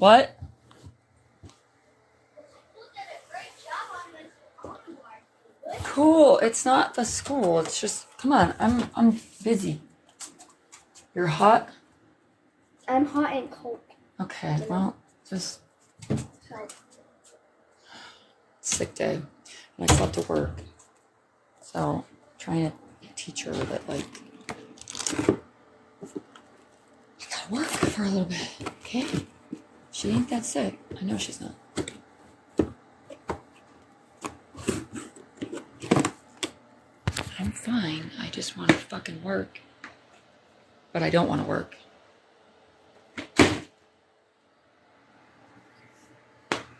What? Cool. It's not the school. It's just, come on. I'm busy. You're hot? I'm hot and cold. Okay, well, just sick day. And I still have to work. So, I'm trying to teach her that, like, I gotta work for a little bit, okay? She ain't that sick. I know she's not. I'm fine. I just want to fucking work. But I don't want to work.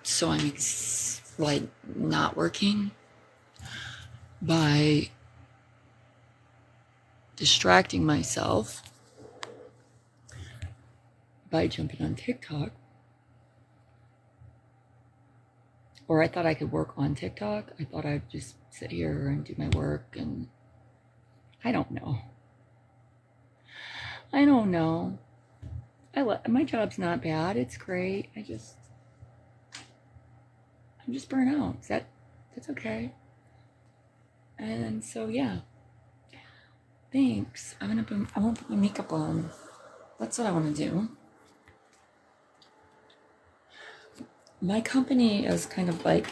So I'm like not working by distracting myself by jumping on TikTok. Or I thought I could work on TikTok. I thought I'd just sit here and do my work, and I don't know. My job's not bad. It's great. I'm just burnt out. That's okay. And so yeah. Thanks. I won't put my makeup on. That's what I want to do. My company is kind of like,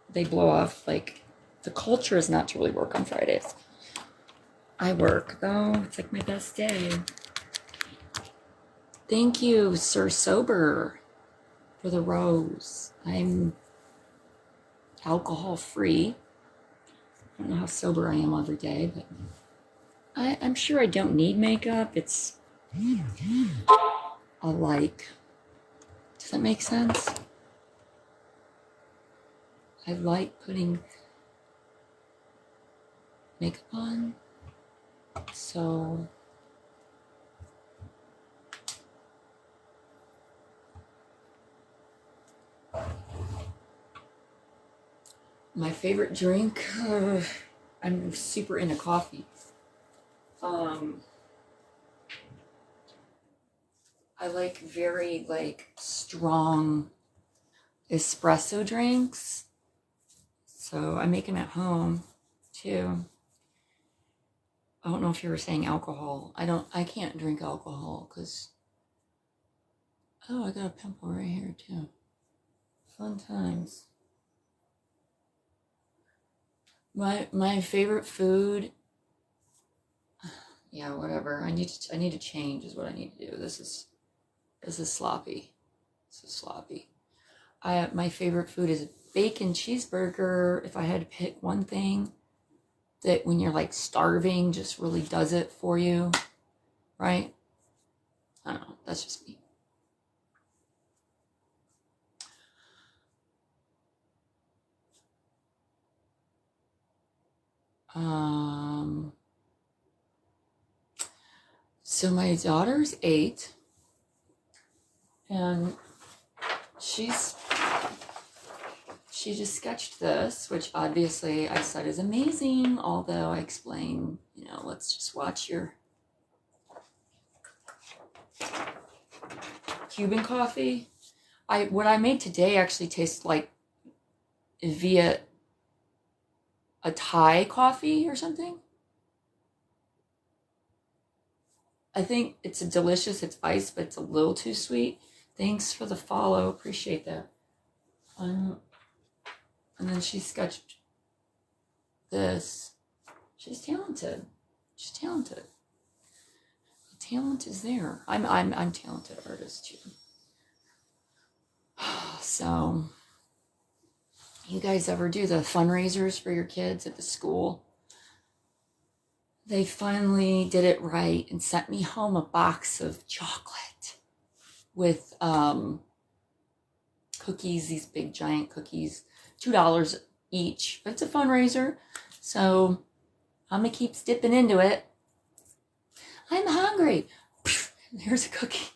they blow off, like, the culture is not to really work on Fridays. I work though. It's like my best day. Thank you, Sir Sober, for the rose. I'm alcohol free. I don't know how sober I am every day, but I'm sure I don't need makeup. It's a like. Does that make sense? I like putting makeup on. So my favorite drink, I'm super into coffee. I like very strong espresso drinks. So I make them at home too. I don't know if you were saying alcohol. I can't drink alcohol because, oh, I got a pimple right here too. Fun times. My favorite food, yeah, whatever. I need to change is what I need to do. This is sloppy. This is sloppy. My favorite food is a bacon cheeseburger. If I had to pick one thing that when you're like starving just really does it for you, right? I don't know. That's just me. So my daughter's 8, and she just sketched this, which obviously I said is amazing, although I explain, let's just watch your Cuban coffee. What I made today actually tastes like via a Thai coffee or something. I think it's delicious. It's iced, but it's a little too sweet. Thanks for the follow. Appreciate that. And then she sketched this. She's talented. She's talented. The talent is there. I'm talented artist too. So, you guys ever do the fundraisers for your kids at the school? They finally did it right and sent me home a box of chocolate with cookies, these big giant cookies, $2 each. But it's a fundraiser, so I'm gonna keep dipping into it. I'm hungry. Here's a cookie.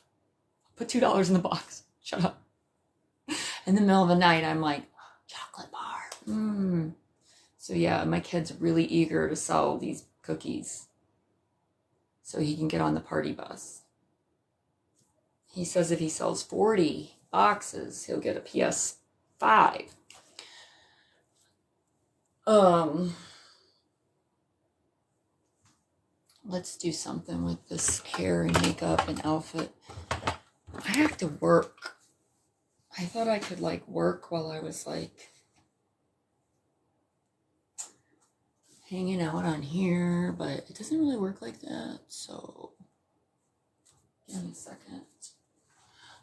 Put $2 in the box. Shut up. In the middle of the night, I'm like, chocolate bar. So yeah, my kid's really eager to sell these cookies so he can get on the party bus. He says if he sells 40 boxes, he'll get a PS5. Let's do something with this hair and makeup and outfit. I have to work. I thought I could like work while I was like hanging out on here, but it doesn't really work like that. So give me a second.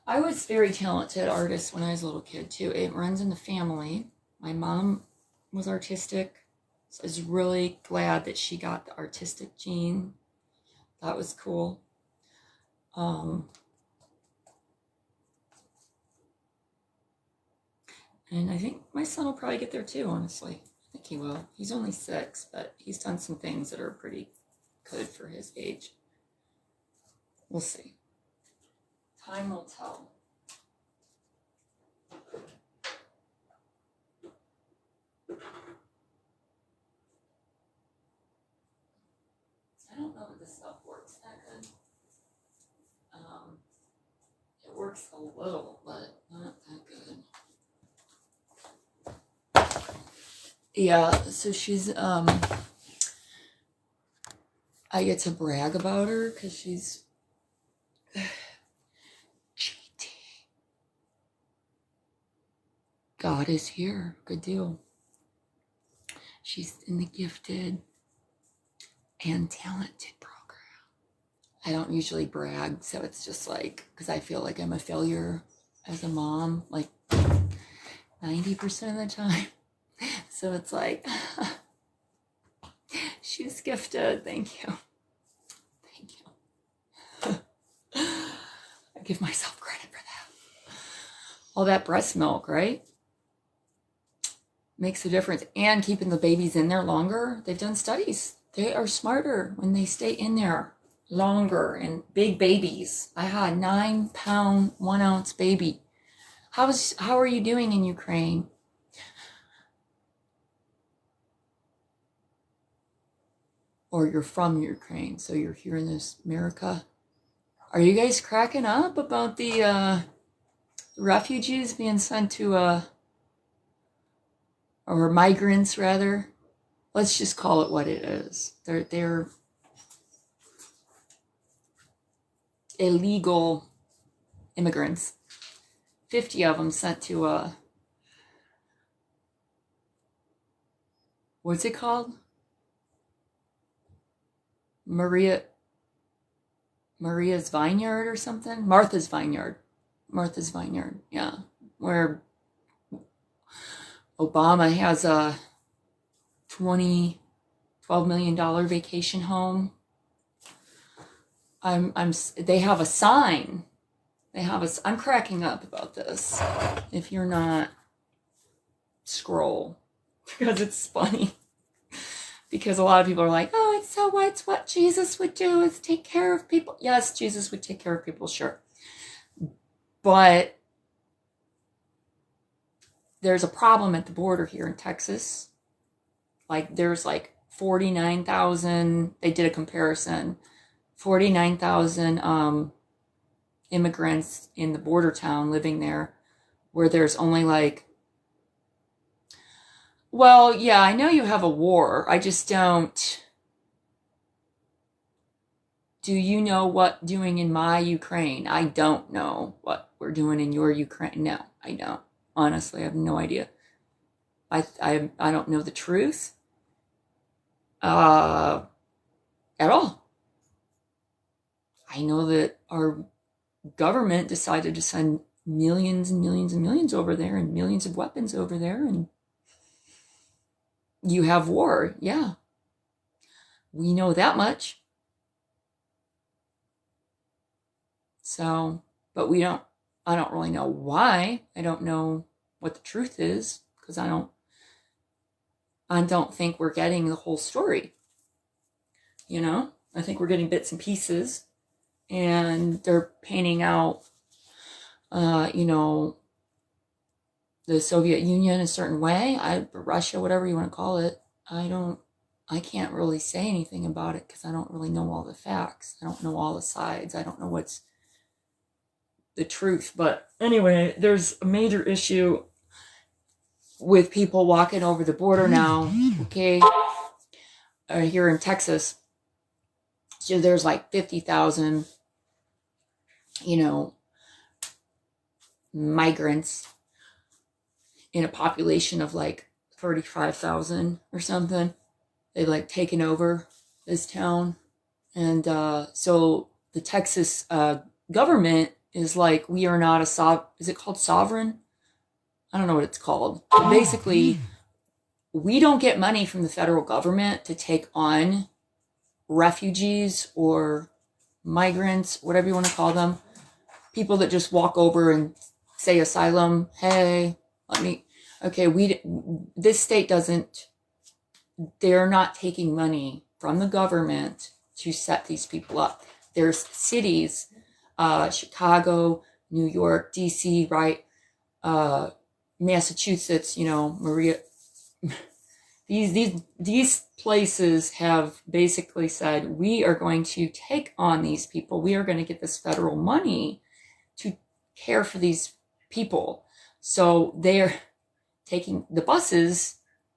I was very talented artist when I was a little kid too. It runs in the family. My mom was artistic. So I was really glad that she got the artistic gene. That was cool. And I think my son will probably get there too, honestly. I think he will. He's only 6, but he's done some things that are pretty good for his age. We'll see. Time will tell. I don't know if this stuff works that good. It works a little, but not that good. Yeah, so she's, I get to brag about her because she's cheating. God is here. Good deal. She's in the gifted and talented program. I don't usually brag, so it's just like, because I feel like I'm a failure as a mom, like 90% of the time. So it's like, she's gifted. Thank you. Thank you. I give myself credit for that. All that breast milk, right? Makes a difference. And keeping the babies in there longer. They've done studies. They are smarter when they stay in there longer. And big babies. I had a 9-pound, 1-ounce baby. How are you doing in Ukraine? Or you're from Ukraine, so you're here in this America. Are you guys cracking up about the refugees being sent to or migrants rather? Let's just call it what it is. They're illegal immigrants. 50 of them sent to what's it called? Maria's Vineyard or something? Martha's Vineyard, yeah. Where Obama has a $12 million vacation home. They have a sign. I'm cracking up about this. If you're not, scroll. Because it's funny. Because a lot of people are like, oh, it's what Jesus would do is take care of people. Yes, Jesus would take care of people, sure. But there's a problem at the border here in Texas. Like, there's like 49,000, they did a comparison, 49,000 immigrants in the border town living there, where there's only like, well, yeah, I know you have a war. I just don't. Do you know what doing in my Ukraine? I don't know what we're doing in your Ukraine. No, I don't. Honestly, I have no idea. I don't know the truth at all. I know that our government decided to send millions and millions and millions over there and millions of weapons over there, and you have war. Yeah. We know that much. So, but I don't really know why. I don't know what the truth is, because I don't think we're getting the whole story. You know? I think we're getting bits and pieces, and they're painting out, the Soviet Union a certain way, Russia, whatever you want to call it. I can't really say anything about it because I don't really know all the facts. I don't know all the sides. I don't know what's the truth. But anyway, there's a major issue with people walking over the border now, okay, here in Texas. So there's like 50,000, migrants in a population of like 35,000 or something. They've like taken over this town. And so the Texas government is like, we are not is it called sovereign? I don't know what it's called. But basically, we don't get money from the federal government to take on refugees or migrants, whatever you want to call them. People that just walk over and say asylum. Hey, this state doesn't, they're not taking money from the government to set these people up. There's cities, Chicago, New York, DC, right? Massachusetts, Maria. These places have basically said, we are going to take on these people. We are going to get this federal money to care for these people. So they're taking the buses,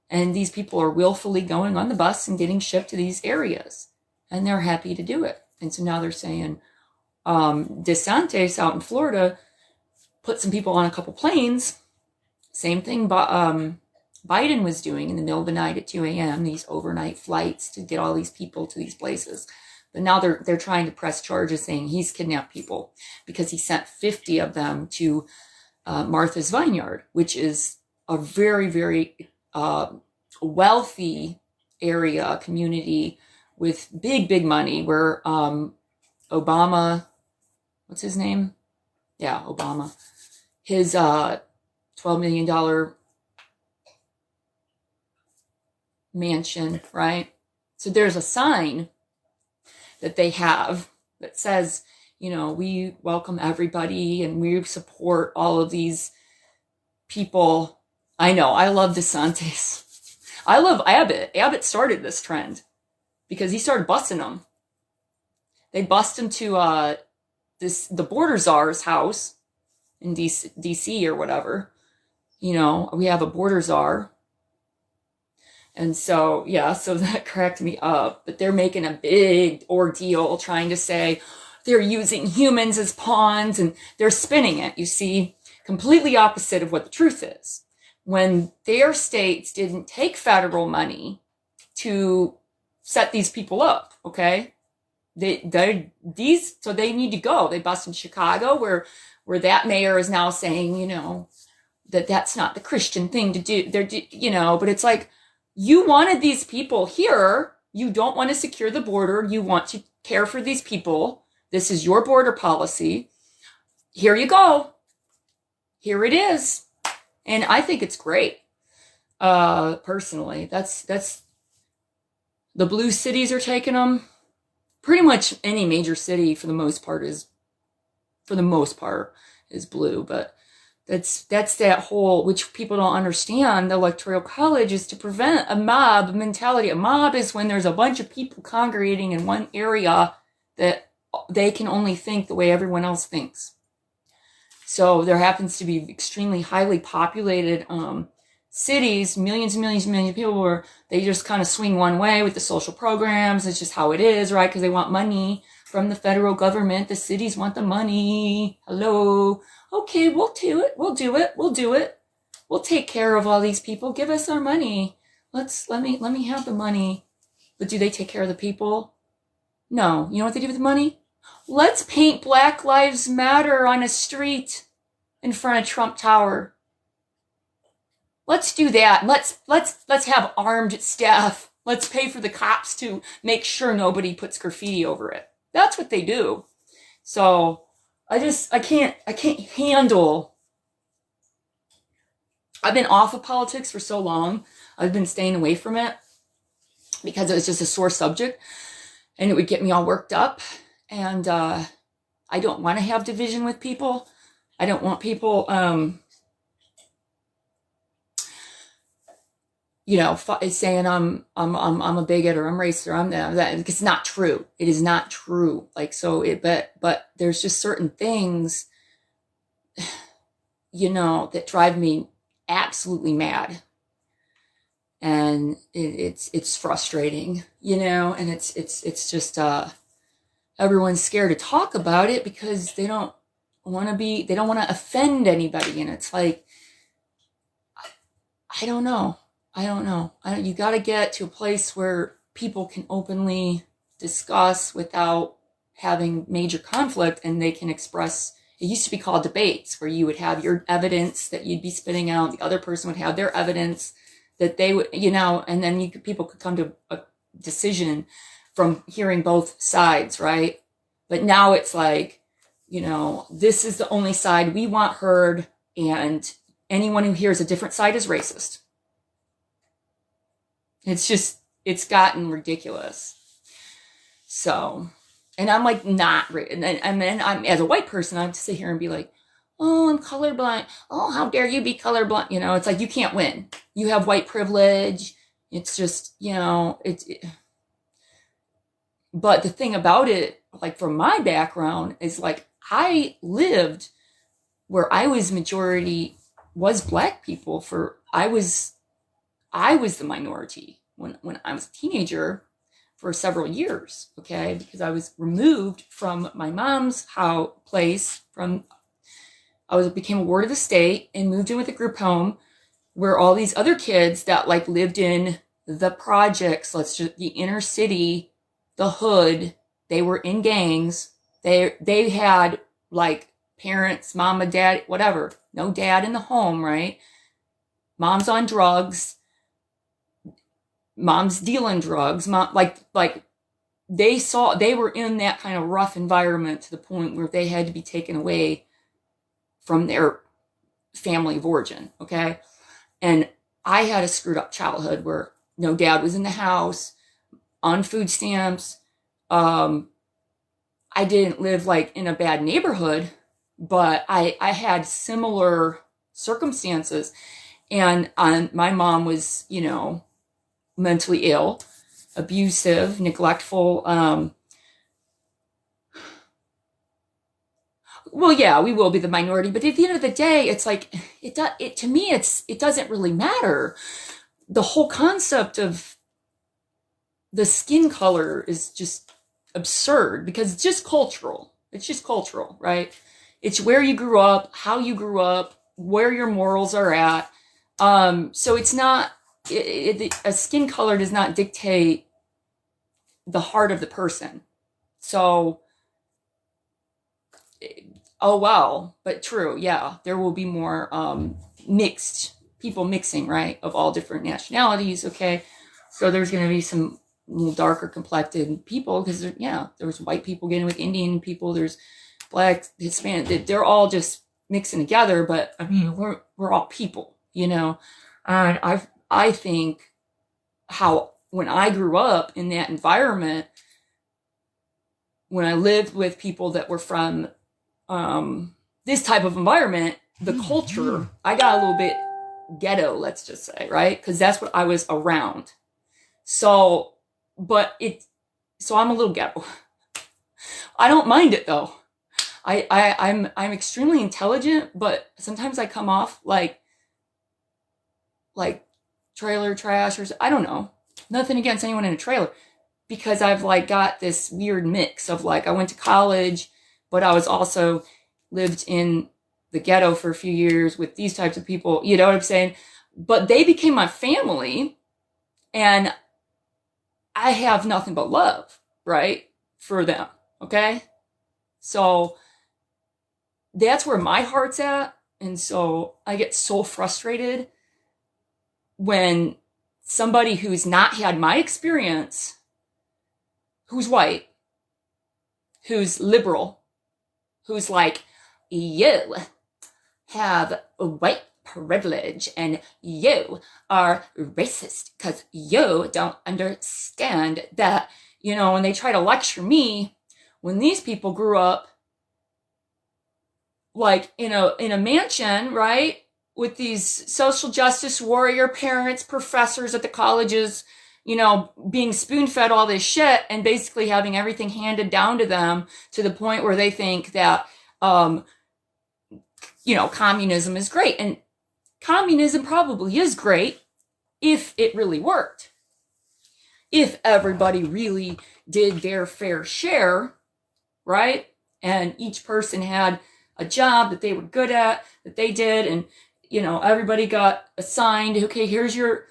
and these people are willfully going on the bus and getting shipped to these areas, and they're happy to do it. And so now they're saying, DeSantis out in Florida put some people on a couple planes. Same thing Biden was doing in the middle of the night at 2 a.m., these overnight flights to get all these people to these places. But now they're trying to press charges saying he's kidnapped people because he sent 50 of them to Martha's Vineyard, which is a very, very wealthy area, community with big, big money where Obama, what's his name? Yeah, Obama. His $12 million mansion, right? So there's a sign that they have that says, we welcome everybody and we support all of these people. I know, I love DeSantis. I love Abbott. Abbott started this trend because he started busing them. They bust him to the border czar's house in DC or whatever. We have a border czar. And so, so that cracked me up. But they're making a big ordeal trying to say they're using humans as pawns, and they're spinning it, you see, completely opposite of what the truth is. When their states didn't take federal money to set these people up, okay? So they need to go. They bust in Chicago where that mayor is now saying, that's not the Christian thing to do. But it's like, you wanted these people here. You don't want to secure the border. You want to care for these people. This is your border policy. Here you go. Here it is. And I think it's great. Personally, that's the blue cities are taking them. Pretty much any major city for the most part is blue, but that's that whole, which people don't understand, the electoral college is to prevent a mob mentality. A mob is when there's a bunch of people congregating in one area that they can only think the way everyone else thinks. So there happens to be extremely highly populated cities, millions and millions and millions of people where they just kind of swing one way with the social programs. It's just how it is, right? Because they want money from the federal government. The cities want the money. Hello. Okay, we'll do it. We'll do it. We'll do it. We'll take care of all these people. Give us our money. Let me have the money. But do they take care of the people? No. You know what they do with the money? Let's paint Black Lives Matter on a street in front of Trump Tower. Let's do that. Let's have armed staff. Let's pay for the cops to make sure nobody puts graffiti over it. That's what they do. So I can't handle. I've been off of politics for so long. I've been staying away from it because it was just a sore subject and it would get me all worked up. And I don't want to have division with people. I don't want people, saying I'm a bigot or I'm racist or I'm that. It's not true. It is not true. Like, so but there's just certain things that drive me absolutely mad. And it's frustrating, and it's just, everyone's scared to talk about it because they don't want to offend anybody. And it's like, I don't know. You got to get to a place where people can openly discuss without having major conflict, and they can express. It used to be called debates, where you would have your evidence that you'd be spitting out, the other person would have their evidence that they would, and then people could come to a decision from hearing both sides, right? But now it's like, this is the only side we want heard, and anyone who hears a different side is racist. It's gotten ridiculous. So, and I'm like, and then I'm, as a white person, I have to sit here and be like, oh, I'm colorblind. Oh, how dare you be colorblind? It's like, you can't win. You have white privilege. It's just, but the thing about it, like from my background, is like, I lived where I was majority was black people I was the minority when I was a teenager for several years, okay? Because I was removed from my mom's place became a ward of the state and moved in with a group home where all these other kids that like lived in the projects, the inner city, the hood, they were in gangs. They had like parents, mama, dad, whatever, no dad in the home, right? Mom's on drugs. Mom's dealing drugs. Mom, like they were in that kind of rough environment to the point where they had to be taken away from their family of origin, okay? And I had a screwed up childhood where no dad was in the house, on food stamps. I didn't live like in a bad neighborhood, but I had similar circumstances. And my mom was, mentally ill, abusive, neglectful. Well, yeah, we will be the minority, but at the end of the day, it's like, to me, it doesn't really matter. The whole concept of the skin color is just absurd because it's just cultural. It's just cultural, right? It's where you grew up, how you grew up, where your morals are at. So it's not, a skin color does not dictate the heart of the person. So, oh, wow. But true. Yeah. There will be more, people mixing, right? Of all different nationalities. Okay. So there's going to be some little darker complected people because there's white people getting with Indian people. There's black, Hispanic. They're all just mixing together. But I mean, we're all people, and I think when I grew up in that environment, when I lived with people that were from this type of environment, the culture, I got a little bit ghetto, let's just say, right? Because that's what I was around. So I'm a little ghetto. I don't mind it though. I'm extremely intelligent, but sometimes I come off like trailer trash or I don't know. Nothing against anyone in a trailer, because I've like got this weird mix of like I went to college, but I was also lived in the ghetto for a few years with these types of people. You know what I'm saying? But they became my family, and I have nothing but love, right, for them. Okay, so that's where my heart's at, and so I get so frustrated when somebody who's not had my experience, who's white, who's liberal, who's like, you have white privilege and you are racist because you don't understand that, when they try to lecture me, when these people grew up like in a mansion, right? With these social justice warrior parents, professors at the colleges, being spoon-fed all this shit and basically having everything handed down to them to the point where they think that communism is great. And communism probably is great if it really worked. If everybody really did their fair share, right? And each person had a job that they were good at, that they did, and everybody got assigned, okay, here's your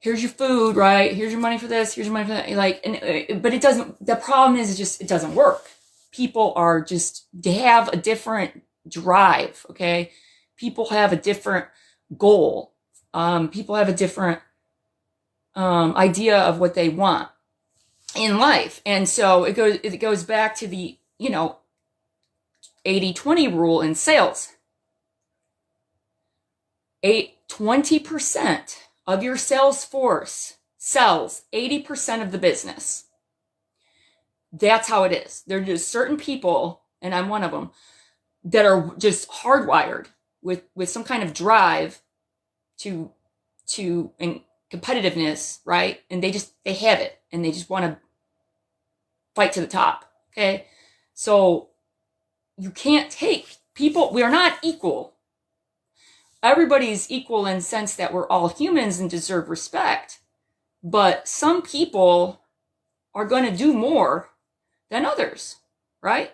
food, right? Here's your money for this, here's your money for that. But it doesn't, the problem is just, it doesn't work. People they have a different drive, okay? People have a different goal. People have a different idea of what they want in life. And so it goes back to the, 80-20 rule in sales. 20% of your sales force sells 80% of the business. That's how it is. There are just certain people, and I'm one of them, that are just hardwired with some kind of drive to and competitiveness, right? And they have it, and they just want to fight to the top. Okay. So you can't take people, we are not equal. Everybody's equal in the sense that we're all humans and deserve respect. But some people are going to do more than others, right?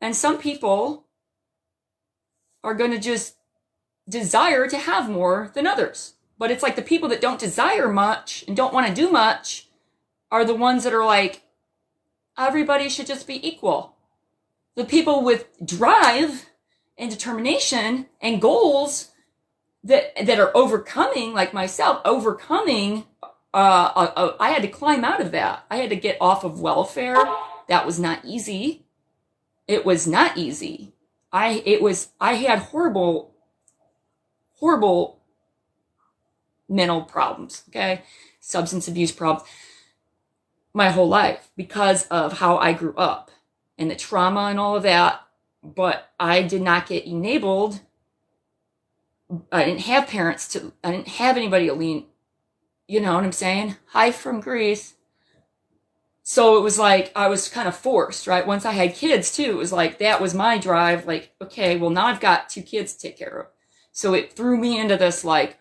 And some people are going to just desire to have more than others. But it's like the people that don't desire much and don't want to do much are the ones that are like, everybody should just be equal. The people with drive and determination and goals that are overcoming, like myself, I had to climb out of that. I had to get off of welfare. That was not easy. It was not easy. I had horrible mental problems, okay? Substance abuse problems my whole life because of how I grew up and the trauma and all of that. But I did not get enabled. I didn't have parents I didn't have anybody to lean, you know what I'm saying? Hi from Greece. So it was like, I was kind of forced, right? Once I had kids too, it was like, that was my drive. Like, okay, well now I've got 2 kids to take care of. So it threw me into this like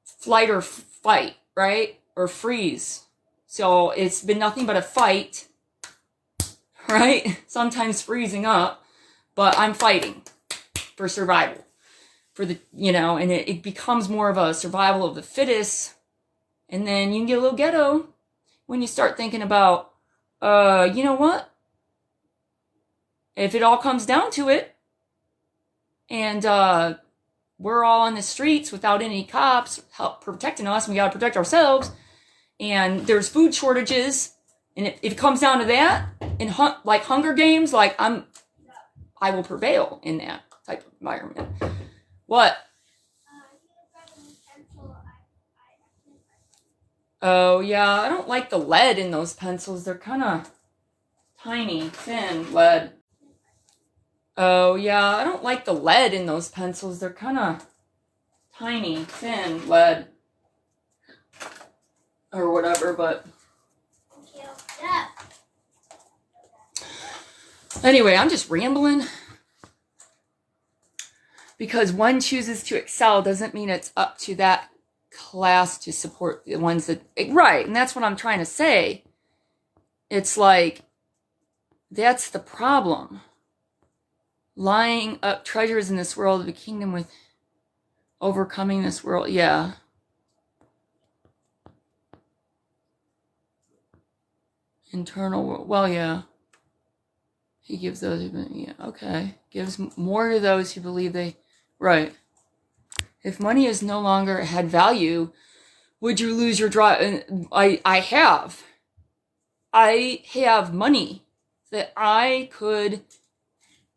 flight or fight, right? Or freeze. So it's been nothing but a fight, right? Sometimes freezing up, but I'm fighting for survival. For the, and it becomes more of a survival of the fittest. And then you can get a little ghetto when you start thinking about, you know what? If it all comes down to it, and we're all on the streets without any cops help protecting us, and we got to protect ourselves, and there's food shortages, and if it comes down to that, in like Hunger Games, like I will prevail in that type of environment. What? Oh, yeah, I don't like the lead in those pencils. They're kind of tiny, thin lead. Oh, yeah, I don't like the lead in those pencils. They're kind of tiny, thin lead. Or whatever, but... Anyway, I'm just rambling. Because one chooses to excel doesn't mean it's up to that class to support the ones that... Right, and that's what I'm trying to say. It's like, that's the problem. Lying up treasures in this world of a kingdom with overcoming this world. Yeah. Internal, well, yeah. He gives those, yeah, okay. Gives more to those who believe they... Right. If money is no longer had value, would you lose your drive? I have money that I could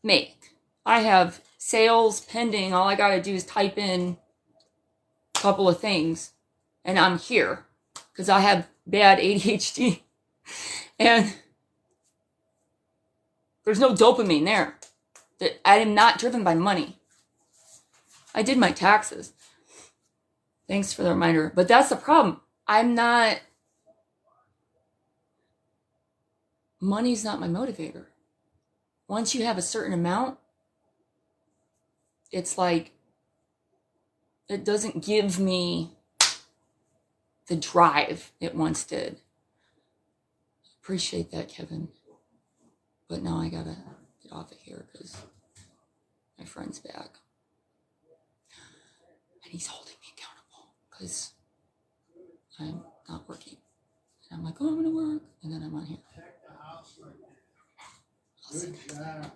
make. I have sales pending. All I got to do is type in a couple of things and I'm here because I have bad ADHD and there's no dopamine there. That I am not driven by money. I did my taxes. Thanks for the reminder. But that's the problem. Money's not my motivator. Once you have a certain amount, it's like, it doesn't give me the drive it once did. Appreciate that, Kevin. But now I gotta get off of here because my friend's back. And he's holding me accountable because I'm not working. And I'm like, oh, I'm gonna work. And then I'm on here. I'll see you next time.